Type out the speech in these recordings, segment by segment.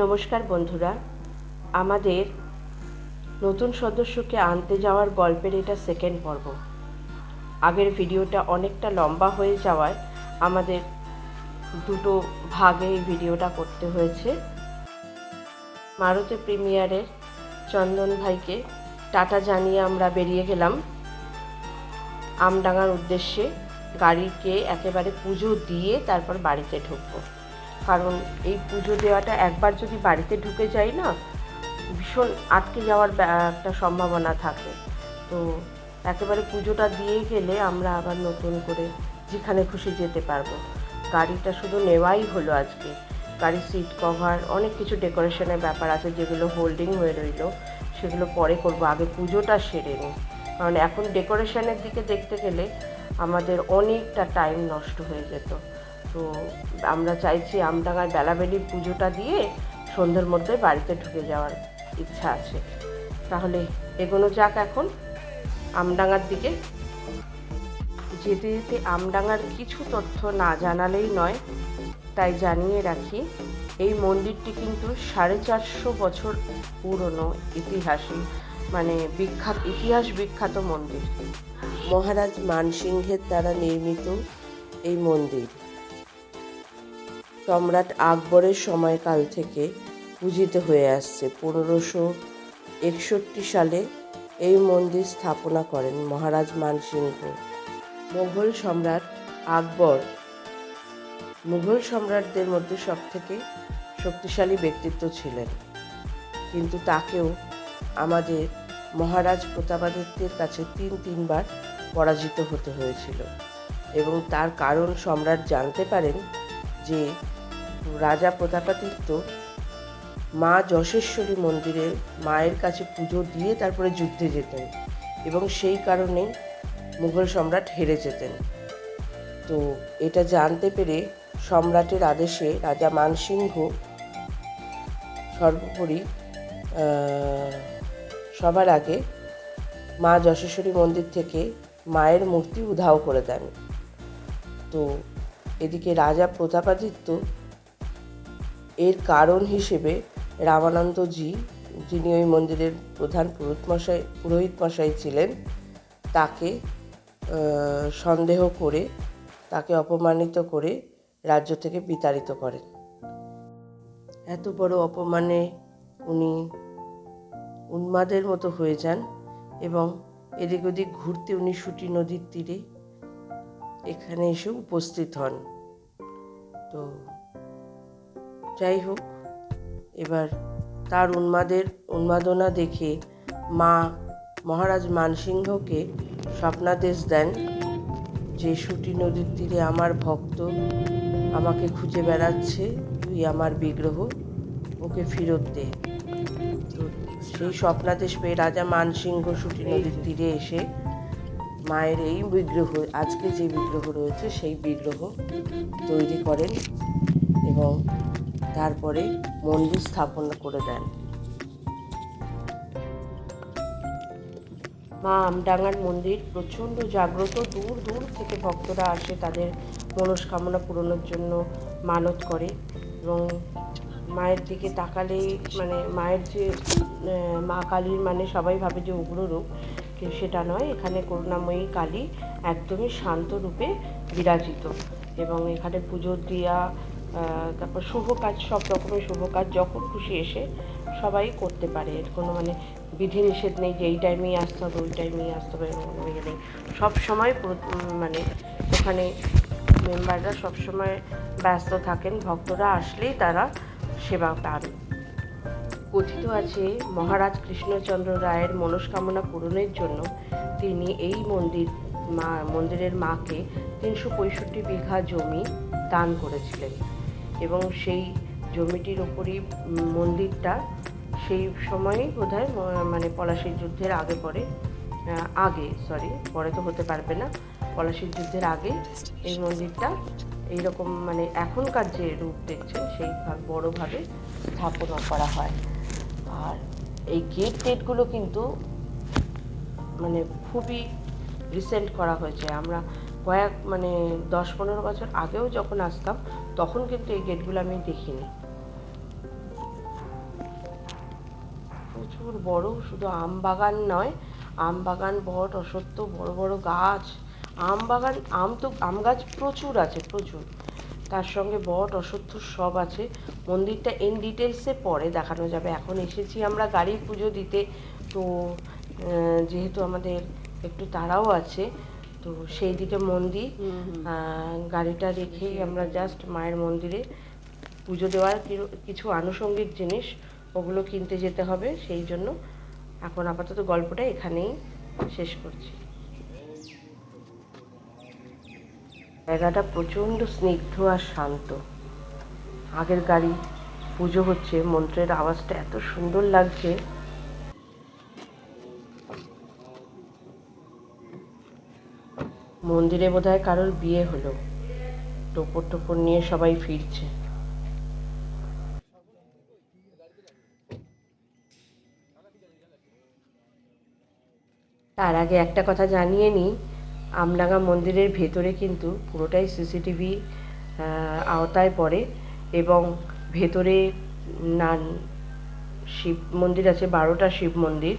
নমস্কার বন্ধুরা, আমাদের নতুন সদস্যকে আনতে যাওয়ার গল্পের এটা সেকেন্ড পর্ব। আগের ভিডিওটা অনেকটা লম্বা হয়ে যাওয়ায় আমাদের দুটো ভাগে এই ভিডিওটা করতে হয়েছে। মারুতি প্রিমিয়ারের চন্দন ভাইকে টাটা জানিয়ে আমরা বেরিয়ে গেলাম আমডাঙার উদ্দেশ্যে। গাড়িকে একেবারে পুজো দিয়ে তারপর বাড়িতে ঢুকবো, কারণ এই পুজো দেওয়াটা একবার যদি বাড়িতে ঢুকে যাই না, ভীষণ আটকে যাওয়ার একটা সম্ভাবনা থাকে। তো একেবারে পুজোটা দিয়ে গেলে আমরা আবার নতুন করে যেখানে খুশি যেতে পারবো। গাড়িটা শুধু নেওয়াই হলো আজকে। গাড়ির সিট কভার, অনেক কিছু ডেকোরেশনের ব্যাপার আছে যেগুলো হোল্ডিং হয়ে রইল, সেগুলো পরে করব, আগে পুজোটা সেরে নিই। কারণ এখন ডেকোরেশনের দিকে দেখতে গেলে আমাদের অনেকটা টাইম নষ্ট হয়ে যেত। তো আমরা চাইছি আমডাঙার বেলাবেলির পুজোটা দিয়ে সন্ধ্যের মধ্যে বাড়িতে ঢুকে যাওয়ার ইচ্ছা আছে। তাহলে এগোনো যাক এখন আমডাঙার দিকে। যেতে যেতে আমডাঙার কিছু তথ্য না জানালেই নয়, তাই জানিয়ে রাখি, এই মন্দিরটি কিন্তু 450 বছর পুরনো ইতিহাসী, ইতিহাস বিখ্যাত মন্দির। মহারাজ মানসিংহের দ্বারা নির্মিত এই মন্দির সম্রাট আকবরের সময়কাল থেকে পূজিত হয়ে আসছে। 1561 সালে এই মন্দির স্থাপনা করেন মহারাজ মানসিংহ। মুঘল সম্রাট আকবর মুঘল সম্রাটদের মধ্যে সবথেকে শক্তিশালী ব্যক্তিত্ব ছিলেন, কিন্তু তাকেও আমাদের মহারাজ প্রতাপাদিত্যের কাছে তিনবার পরাজিত হতে হয়েছিল। এবং তার কারণ সম্রাট জানতে পারেন যে রাজা প্রতাপাদিত্য মা যশেশ্বরী মন্দিরে মায়ের কাছে পুজো দিয়ে তারপরে যুদ্ধে যেতেন, এবং সেই কারণে মুঘল সম্রাট হেরে যেতেন। তো এটা জানতে পেরে সম্রাটের আদেশে রাজা মানসিংহ সর্বোপরি সবার আগে মা যশেশ্বরী মন্দির থেকে মায়ের মূর্তি উধাও করে দেন। তো এদিকে রাজা প্রতাপাদিত্য এর কারণ হিসেবে রামানন্দজি, যিনি ওই মন্দিরের প্রধান পুরোহিত মশাই ছিলেন, তাকে সন্দেহ করে তাকে অপমানিত করে রাজ্য থেকে বিতাড়িত করেন। এত বড় অপমানে উনি উন্মাদের মতো হয়ে যান এবং এদিক ওদিক ঘুরতে উনি সুটি নদীর তীরে এখানে এসে উপস্থিত হন। তো যাই হোক, এবার তার উন্মাদনা দেখে মহারাজ মানসিংহকে স্বপ্নাদেশ দেন যে সুটি নদীর তীরে আমার ভক্ত আমাকে খুঁজে বেড়াচ্ছে, তুই আমার বিগ্রহ, ওকে ফেরত দে। তো সেই স্বপ্নাদেশ পেয়ে রাজা মানসিংহ সুটি নদীর তীরে এসে মায়ের এই বিগ্রহ, আজকে যে বিগ্রহ রয়েছে সেই বিগ্রহ তৈরি করেন এবং তারপরে মন্দির স্থাপনা করে দেন। মা আমডাঙার মন্দির প্রচণ্ড জাগ্রত। দূর দূর থেকে ভক্তরা আসে তাদের মনস্কামনা পূরণের জন্য মানত করে, এবং মায়ের দিকে তাকালেই মায়ের যে মা কালীর সবাই ভাবে যে উগ্ররূপ, কিন্তু সেটা নয়। এখানে করুণাময়ী কালী একদমই শান্ত রূপে বিরাজিত, এবং এখানে পুজো দেওয়া, তারপর শুভ কাজ, সব রকমের শুভ কাজ যখন খুশি এসে সবাই করতে পারে। এর কোনো বিধিনিষেধ নেই যে এই টাইমেই আসতে হবে, ওই টাইমেই আসতে হবে, নেই। সবসময় ওখানে মেম্বাররা সবসময় ব্যস্ত থাকেন, ভক্তরা আসলেই তারা সেবা পান। কথিত আছে মহারাজ কৃষ্ণচন্দ্র রায়ের মনস্কামনা পূরণের জন্য তিনি এই মন্দিরের মাকে 365 বিঘা জমি দান করেছিলেন, এবং সেই জমিটির ওপরই মন্দিরটা সেই সময়ই বোধহয় পলাশীর যুদ্ধের পরে তো হতে পারবে না, পলাশীর যুদ্ধের আগে এই মন্দিরটা এইরকম এখনকার যে রূপ দেখছেন সেই বড়োভাবে স্থাপনা করা হয়। আর এই টেটগুলো কিন্তু খুবই রিসেন্ট করা হয়েছে। আমরা 10-15 বছর আগেও যখন আসতাম তখন কিন্তু এই গেটগুলো আমি দেখিনি। প্রচুর বড়, শুধু আম বাগান নয়, আম বাগান, বট, অশ্বত্থ, বড় বড় গাছ, আম বাগান, আম গাছ প্রচুর আছে, প্রচুর। তার সঙ্গে বট, অশ্বত্থ সব আছে। মন্দিরটা ইন ডিটেলসে পরে দেখানো যাবে। এখন এসেছি আমরা গাড়ির পুজো দিতে, তো যেহেতু আমাদের একটু তাড়াও আছে, তো সেই দিকে মন্দির গাড়িটা রেখেই আমরা জাস্ট মায়ের মন্দিরে পুজো দেওয়ার কিছু আনুষঙ্গিক জিনিস ওগুলো কিনতে যেতে হবে। সেই জন্য এখন আপাতত গল্পটা এখানেই শেষ করছি। জায়গাটা প্রচণ্ড স্নিগ্ধ আর শান্ত। আগের গাড়ি পুজো হচ্ছে, মন্ত্রের আওয়াজটা এত সুন্দর লাগছে। মন্দিরে বোধহয় কারোর বিয়ে হলো, টোপর টোপর নিয়ে সবাই ফিরছে। তার আগে একটা কথা জানিয়ে নিই, আমডাঙ্গা মন্দিরের ভেতরে কিন্তু পুরোটাই সিসিটিভি আওতায় পড়ে, এবং ভেতরে না শিব মন্দির আছে, 12টা শিব মন্দির,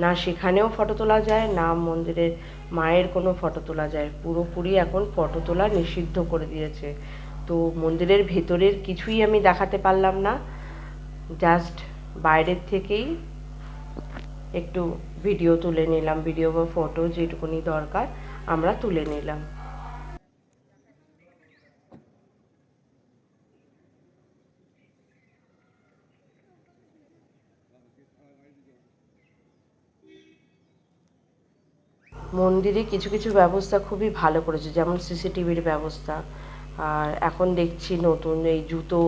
না সেখানেও ফটো তোলা যায়, না মন্দিরের মায়ের কোনো ফটো তোলা যায়। পুরোপুরি এখন ফটো তোলা নিষিদ্ধ করে দিয়েছে। তো মন্দিরের ভেতরের কিছুই আমি দেখাতে পারলাম না, জাস্ট বাইরের থেকেই একটু ভিডিও তুলে নিলাম, ভিডিও বা ফটো যেটুকুনি দরকার আমরা তুলে নিলাম। মন্দিরে কিছু কিছু ব্যবস্থা খুবই ভালো করেছে, যেমন সিসিটিভির ব্যবস্থা। আর এখন দেখছি নতুন এই জুতো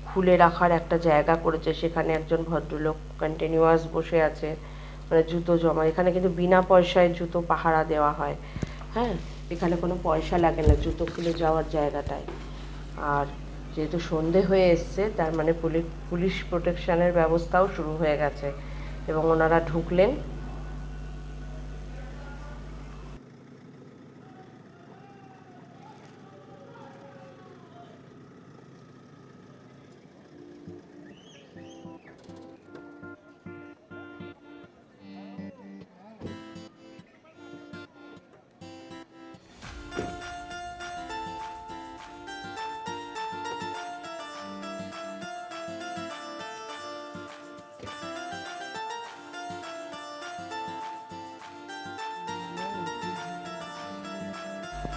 খুলে রাখার একটা জায়গা করেছে, সেখানে একজন ভদ্রলোক কন্টিনিউয়াস বসে আছে, মানে জুতো জমা। এখানে কিন্তু বিনা পয়সায় জুতো পাহারা দেওয়া হয়। হ্যাঁ, এখানে কোনো পয়সা লাগে না জুতো খুলে যাওয়ার জায়গাটায়। আর যেহেতু সন্ধে হয়ে এসছে, তার মানে পুলিশ প্রোটেকশনের ব্যবস্থাও শুরু হয়ে গেছে, এবং ওনারা ঢুকলেন।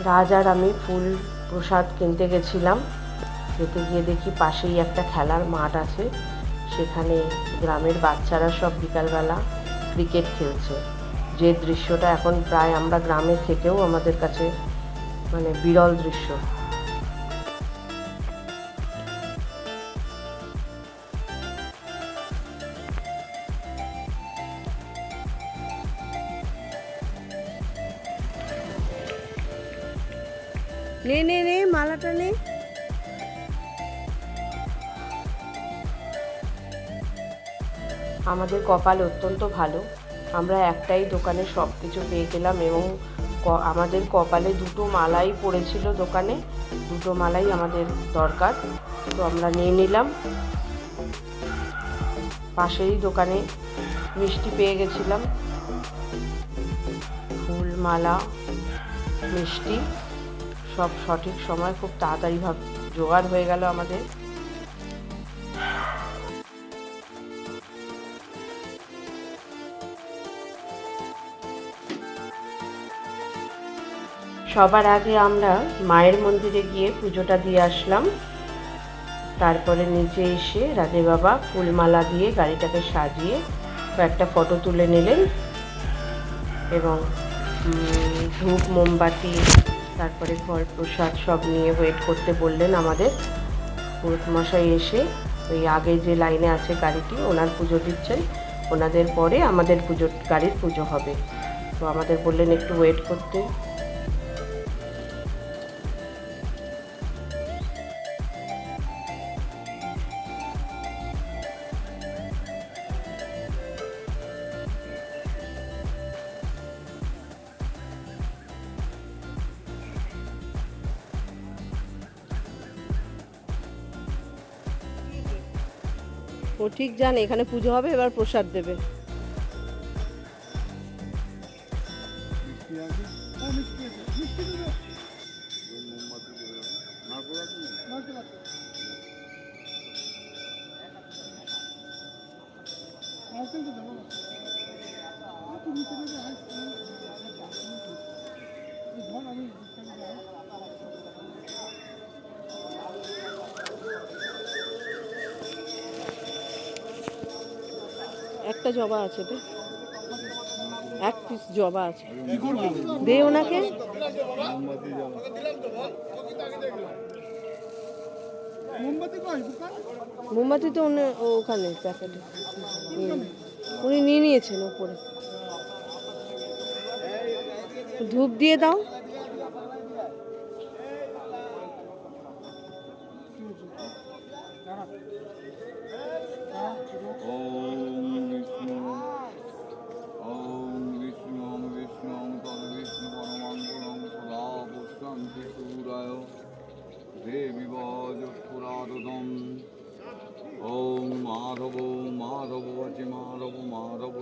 রাজ আর আমি ফুল প্রসাদ কিনতে গেছিলাম। যেতে গিয়ে দেখি পাশেই একটা খেলার মাঠ আছে, সেখানে গ্রামের বাচ্চারা সব বিকালবেলা ক্রিকেট খেলছে। যে দৃশ্যটা এখন প্রায় আমরা গ্রামে থেকেও আমাদের কাছে মানে বিরল দৃশ্য। নে নে নে মালাটা নে। আমাদের কপাল অত্যন্ত ভালো, আমরা একটাই দোকানে সব কিছু পেয়ে গেলাম, এবং আমাদের কপালে দুটো মালাই পড়েছিল দোকানে, দুটো মালাই আমাদের দরকার, তো আমরা নিয়ে নিলাম। পাশেরই দোকানে মিষ্টি পেয়ে গেছিলাম, ফুল, মালা, মিষ্টি সব সঠিক সময় খুব তাড়াতাড়ি জোগাড় হয়ে গেল আমাদের। সবার আগে আমরা মায়ের মন্দিরে গিয়ে পুজোটা দিয়ে আসলাম। তারপরে নিচে এসে রাজে বাবা ফুলমালা দিয়ে গাড়িটাকে সাজিয়ে কয়েকটা ফটো তুলে নিলেন, এবং ধূপ, মোমবাতি, তারপরে ফল প্রসাদ সব নিয়ে ওয়েট করতে বললেন আমাদের। পুরোহিতমশাই এসে ওই আগে যে লাইনে আছে গাড়িটি, ওনার পুজো দিচ্ছেন, ওনাদের পরে আমাদের গাড়ির পুজো হবে। তো আমাদের বললেন একটু ওয়েট করতে। ও ঠিক জানে এখানে পুজো হবে, এবার প্রসাদ দেবে। একটা জবা আছে রে, এক পিস জবা আছে, দে ওনাকে। মোমবাতি তো ওখানে প্যাকেটে উনি নিয়ে নিয়েছেন উপরে। ধূপ দিয়ে দাও। ओम माधव माधव वचि माधव माधव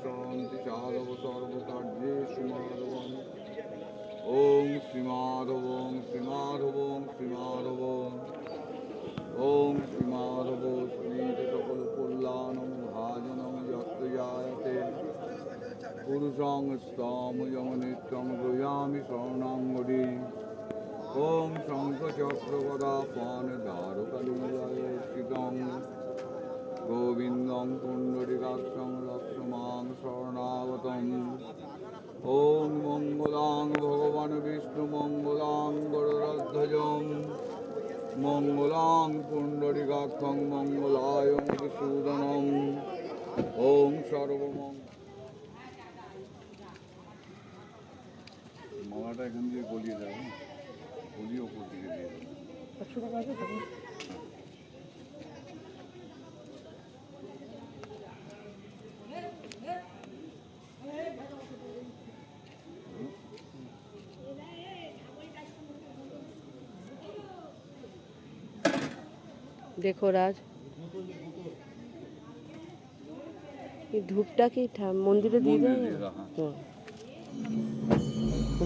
शांति साधव सर्वकार्येषु माधव ओम श्री माधव श्री माधव श्री माधव ओम श्री माधव श्री सकल कल्याणं भाजनं यत्यायते पुरुषं स्ताम यम नित्यं गुयामि शरणाङ्गति ओम शंखचक्रगदा पाणिधारकनिलयस्थितं गोविन्दं पुण्डरीकाक्षं लक्ष्मणां शरणागतम् ओम मंगलां भगवान् विष्णुमंगलां गरुडध्वजं मंगलां पुण्डरीकाक्षं मंगलाय मधुसूदनम् ओम सर्वमंगल মালাটা এখান দিয়ে গলিয়ে দেয়, গলিয়ে ওপর দিকে দিয়ে দেয়। 100 টাকা আছে তখন। দেখো রাজ, এই ধূপটা কি মন্দিরে দিয়ে দেয়?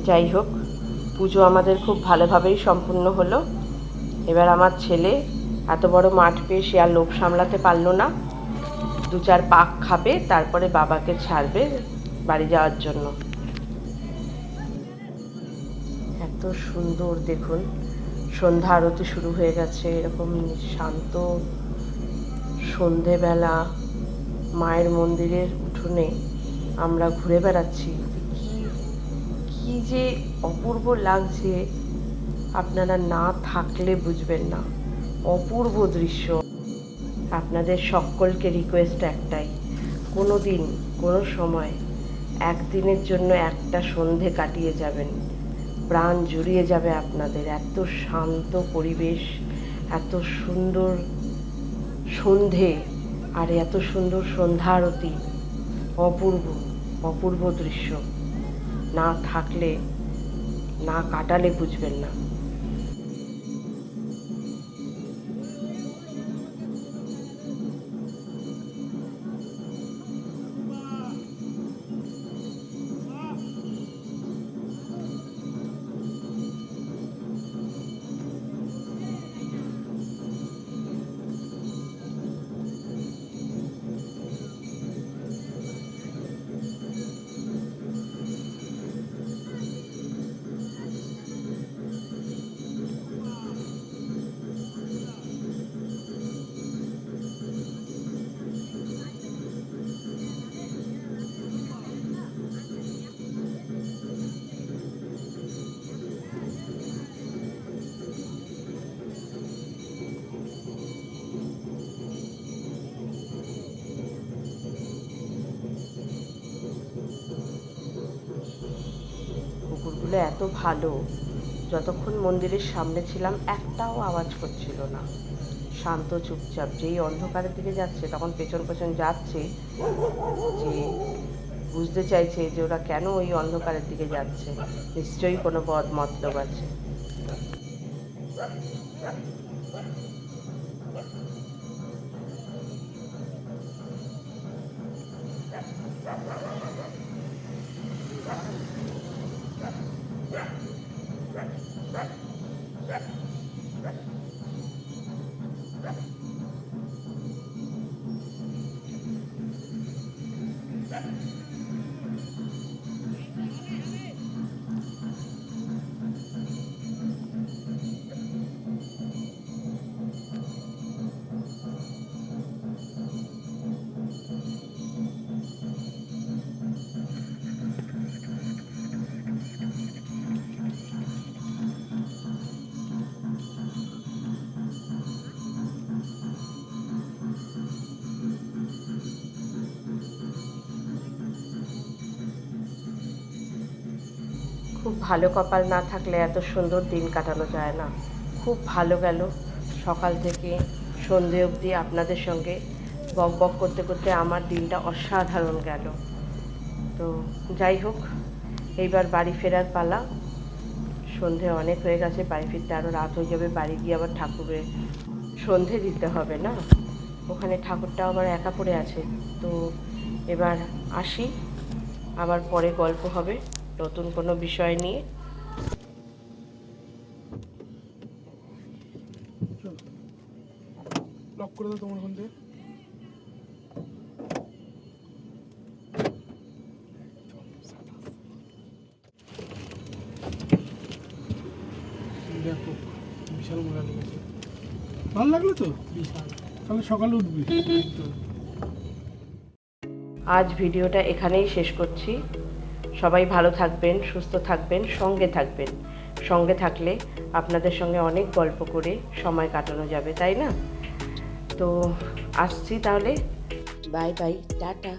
যাই হোক, পুজো আমাদের খুব ভালোভাবেই সম্পূর্ণ হলো। এবার আমার ছেলে এত বড় মাঠ পেয়ে সে আর লোভ সামলাতে পারলো না, 2-4 পাক খাবে, তারপরে বাবাকে ছাড়বে বাড়ি যাওয়ার জন্য। এত সুন্দর দেখুন, সন্ধ্যা আরতি শুরু হয়ে গেছে। এরকম শান্ত সন্ধেবেলা মায়ের মন্দিরের উঠোনে আমরা ঘুরে বেড়াচ্ছি। কি যে অপূর্ব লাগছে, আপনারা না থাকলে বুঝবেন না। অপূর্ব দৃশ্য। আপনাদের সকলকে রিকোয়েস্ট একটাই, কোনো দিন কোনো সময় একদিনের জন্য একটা সন্ধে কাটিয়ে যাবেন, প্রাণ জুড়িয়ে যাবে আপনাদের। এত শান্ত পরিবেশ, এত সুন্দর সন্ধে, আর এত সুন্দর সন্ধ্যা আরতি, অপূর্ব অপূর্ব দৃশ্য। না থাকলে, না কাটালে বুঝবেন না। কুকুরগুলো এত ভালো, যতক্ষণ মন্দিরের সামনে ছিলাম একটাও আওয়াজ করছিল না, শান্ত চুপচাপ। যেই অন্ধকারের দিকে যাচ্ছে তখন পেছন পেছন যাচ্ছে, যে বুঝতে চাইছে যে ওরা কেন ওই অন্ধকারের দিকে যাচ্ছে, নিশ্চয়ই কোনো বদ মতলব আছে। খুব ভালো কপাল না থাকলে এত সুন্দর দিন কাটানো যায় না। খুব ভালো গেল, সকাল থেকে সন্ধে অবধি আপনাদের সঙ্গে বক বক করতে করতে আমার দিনটা অসাধারণ গেল। তো যাই হোক, এইবার বাড়ি ফেরার পালা। সন্ধে অনেক হয়ে গেছে, বাড়ি ফিরতে আরও রাত হয়ে যাবে। বাড়ি গিয়ে আবার ঠাকুরের সন্ধে দিতে হবে না, ওখানে ঠাকুরটা আবার একা পড়ে আছে। তো এবার আসি, আবার পরে গল্প হবে নতুন কোনো বিষয় নিয়ে। লক করে দাও তোমার ফোন থেকে। দেখো বিশাল মজা লেগেছে, ভালো লাগলো তো? বিশাল। তাহলে সকালে উঠবি। আজ ভিডিওটা এখানেই শেষ করছি। সবাই ভালো থাকবেন, সুস্থ থাকবেন, সঙ্গে থাকবেন। সঙ্গে থাকলে আপনাদের সঙ্গে অনেক গল্প করে সময় কাটানো যাবে, তাই না? তো আসছি তাহলে, বাই বাই, টাটা।